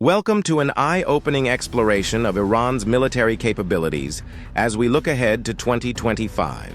Welcome to an eye-opening exploration of Iran's military capabilities as we look ahead to 2025.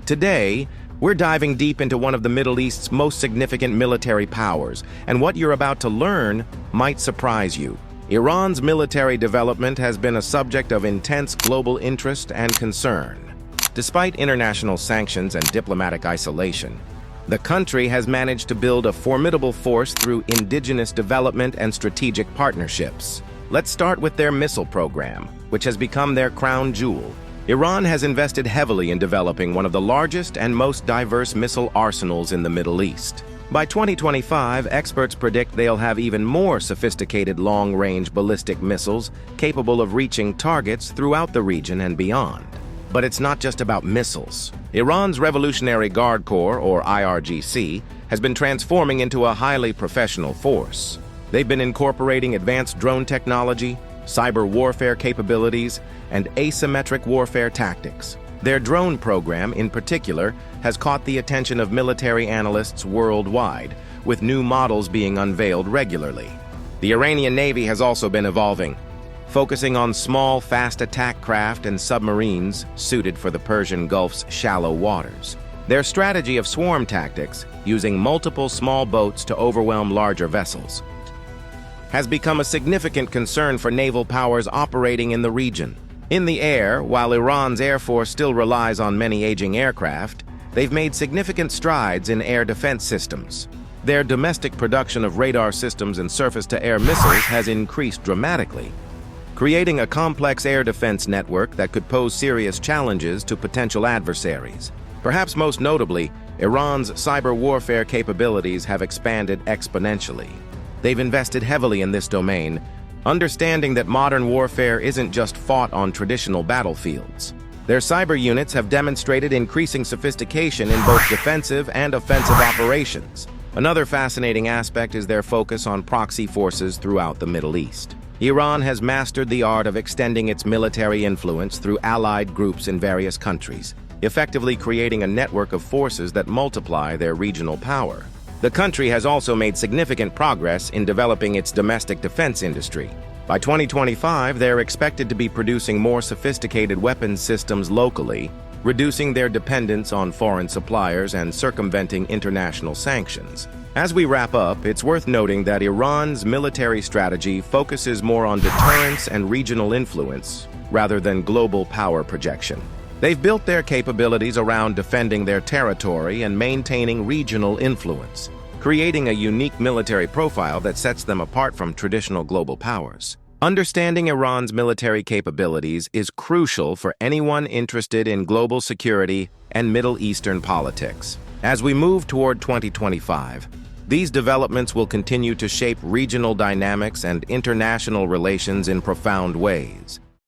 Today, we're diving deep into one of the Middle East's most significant military powers, and what you're about to learn might surprise you. Iran's military development has been a subject of intense global interest and concern. Despite international sanctions and diplomatic isolation, the country has managed to build a formidable force through indigenous development and strategic partnerships. Let's start with their missile program, which has become their crown jewel. Iran has invested heavily in developing one of the largest and most diverse missile arsenals in the Middle East. By 2025, experts predict they'll have even more sophisticated long-range ballistic missiles capable of reaching targets throughout the region and beyond. But it's not just about missiles. Iran's Revolutionary Guard Corps, or IRGC, has been transforming into a highly professional force. They've been incorporating advanced drone technology, cyber warfare capabilities, and asymmetric warfare tactics. Their drone program, in particular, has caught the attention of military analysts worldwide, with new models being unveiled regularly. The Iranian Navy has also been evolving, focusing on small, fast attack craft and submarines suited for the Persian Gulf's shallow waters. Their strategy of swarm tactics, using multiple small boats to overwhelm larger vessels, has become a significant concern for naval powers operating in the region. In the air, while Iran's Air Force still relies on many aging aircraft, they've made significant strides in air defense systems. Their domestic production of radar systems and surface-to-air missiles has increased dramatically, creating a complex air defense network that could pose serious challenges to potential adversaries. Perhaps most notably, Iran's cyber warfare capabilities have expanded exponentially. They've invested heavily in this domain, understanding that modern warfare isn't just fought on traditional battlefields. Their cyber units have demonstrated increasing sophistication in both defensive and offensive operations. Another fascinating aspect is their focus on proxy forces throughout the Middle East. Iran has mastered the art of extending its military influence through allied groups in various countries, effectively creating a network of forces that multiply their regional power. The country has also made significant progress in developing its domestic defense industry. By 2025, they're expected to be producing more sophisticated weapons systems locally, reducing their dependence on foreign suppliers and circumventing international sanctions. As we wrap up, it's worth noting that Iran's military strategy focuses more on deterrence and regional influence rather than global power projection. They've built their capabilities around defending their territory and maintaining regional influence, creating a unique military profile that sets them apart from traditional global powers. Understanding Iran's military capabilities is crucial for anyone interested in global security and Middle Eastern politics. As we move toward 2025, these developments will continue to shape regional dynamics and international relations in profound ways.